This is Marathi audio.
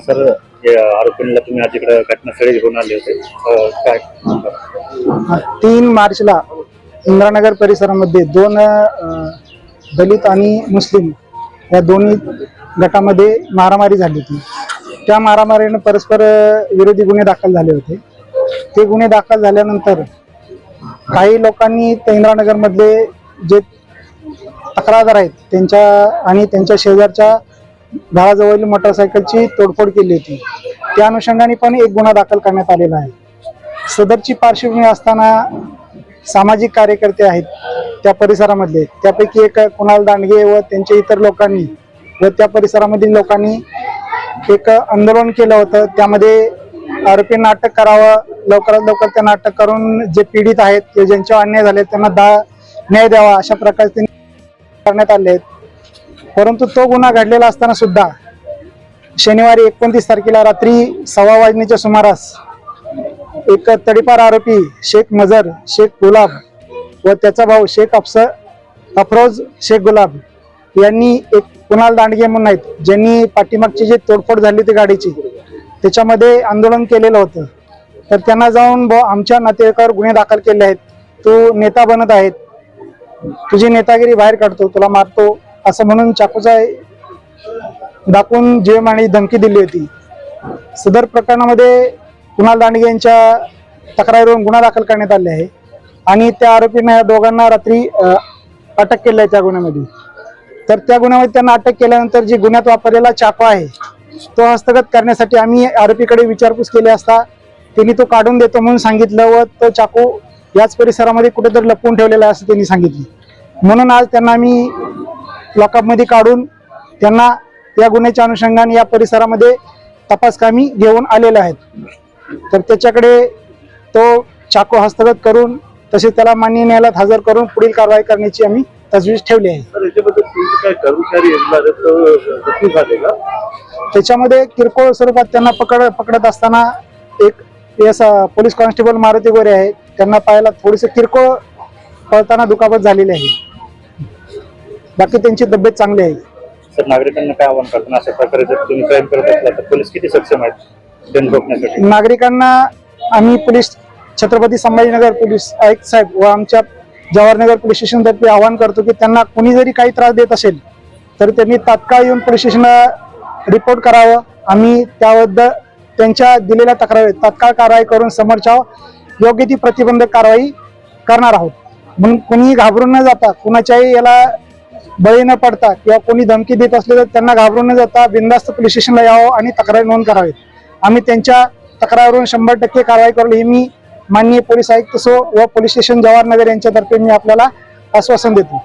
सर, आरोपींना तुम्ही आज इकडे घटनास्थळी घेऊन आले होते, काय 3 मार्चला इंद्रानगर परिसरामध्ये 2 दलित आणि मुस्लिम या दोन्ही गटामध्ये मारामारी झाली होती. त्या मारामारीने परस्पर विरोधी गुन्हे दाखल झाले होते. ते गुन्हे दाखल झाल्यानंतर काही लोकांनी इंद्रानगरमधले जे तक्रारदार आहेत त्यांच्या आणि त्यांच्या शेजारच्या गावाजवळील मोटरसायकलची तोडफोड केली होती. त्या अनुषंगाने पण एक गुन्हा दाखल करण्यात आलेला आहे. सदरची पार्श्वभूमी असताना सामाजिक कार्यकर्ते आहेत त्या परिसरामधले, त्यापैकी एक कुणाल दांडगे व त्यांच्या इतर लोकांनी व त्या परिसरामधील लोकांनी एक आंदोलन केलं होतं. त्यामध्ये आरोपींना अटक करावं, लवकरात लवकर त्यांना अटक करून जे पीडित आहेत किंवा ज्यांच्यावर अन्याय झाले त्यांना न्याय द्यावा अशा प्रकारे त्यांनी करण्यात आले आहेत. परंतु तो गुन्हा घडलेला असताना सुद्धा शनिवारी 29 तारखेला रात्री 1:15 वाजण्याच्या सुमारास एक तडीपार आरोपी शेख मजर शेख गुलाब व त्याचा भाऊ शेख अफरोज शेख गुलाब यांनी एक कुणाल दांडगे म्हणून आहेत, ज्यांनी पाठीमागची जी तोडफोड झाली होती गाडीची त्याच्यामध्ये आंदोलन केलेलं होतं. तर त्यांना जाऊन आमच्या नातेवाईकावर गुन्हे दाखल केले आहेत, तू नेता बनत आहेत, तुझी नेतागिरी बाहेर काढतो, तुला मारतो असं म्हणून चाकूचा दाखवून जीव आणि धमकी दिली होती. सदर प्रकरणामध्ये कुणाल दांडगे यांच्या तक्रारीवरून गुन्हा दाखल करण्यात आले आहे आणि त्या आरोपींना दोघांना रात्री अटक केली आहे त्या गुन्ह्यामध्ये. तर त्या गुन्ह्यामध्ये त्यांना अटक केल्यानंतर जी गुन्ह्यात वापरलेला चाकू आहे तो हस्तगत करण्यासाठी आम्ही आरोपीकडे विचारपूस केली असता त्यांनी तो काढून देतो म्हणून सांगितलं व तो चाकू याच परिसरामध्ये कुठेतरी लपवून ठेवलेला आहे असं त्यांनी सांगितलं. म्हणून आज त्यांना आम्ही लॉकअपमध्ये काढून त्यांना या गुन्ह्याच्या अनुषंगाने या परिसरामध्ये तपास कामी घेऊन आलेले आहेत. तर त्याच्याकडे तो चाकू हस्तगत करून तसेच त्याला माननीय न्यायालयात हजर करून पुढील कारवाई करण्याची आम्ही तजवीज ठेवली आहे. त्याच्यामध्ये किरकोळ स्वरूपात त्यांना पकडत असताना एक पोलीस कॉन्स्टेबल मारुती गोरे आहे, त्यांना पाहायला थोडीशी किरकोळ पळताना दुखापत झालेली आहे. बाकी त्यांची तब्येत चांगली आहे. सर, नागरिकांना काय आवाहन करताना अशा प्रकारे जर तुम्ही क्राईम करत असला तर पोलीस किती सक्षम आहेत त्यांना रोखण्यासाठी? नागरिकांना आम्ही पोलीस छत्रपती संभाजीनगर पोलीस आयुक्त साहेब व आमच्या जवाहरनगर पोलीस स्टेशन तर्फे आवाहन करतो की त्यांना कोणी जरी काही त्रास देत असेल तर त्यांनी तात्काळ येऊन पोलीस स्टेशनला रिपोर्ट करावं. आम्ही त्याबद्दल त्यांच्या दिलेल्या तक्रारी तात्काळ कारवाई करून समोरच्या योग्य ती प्रतिबंधक कारवाई करणार आहोत. म्हणून कोणी घाबरून न जाता, कुणाच्याही याला बळी न पडता किंवा कोणी धमकी देत असले तर त्यांना घाबरून न जाता बिनधास्त पोलीस स्टेशनला यावं आणि तक्रारी नोंद करावी. आम्ही त्यांच्या तक्रारीवरून 100% कारवाई करू हे मी माननीय पोलीस आयुक्त व पोलीस स्टेशन जवाहरनगर यांच्यातर्फे मी आपल्याला आश्वासन देतो.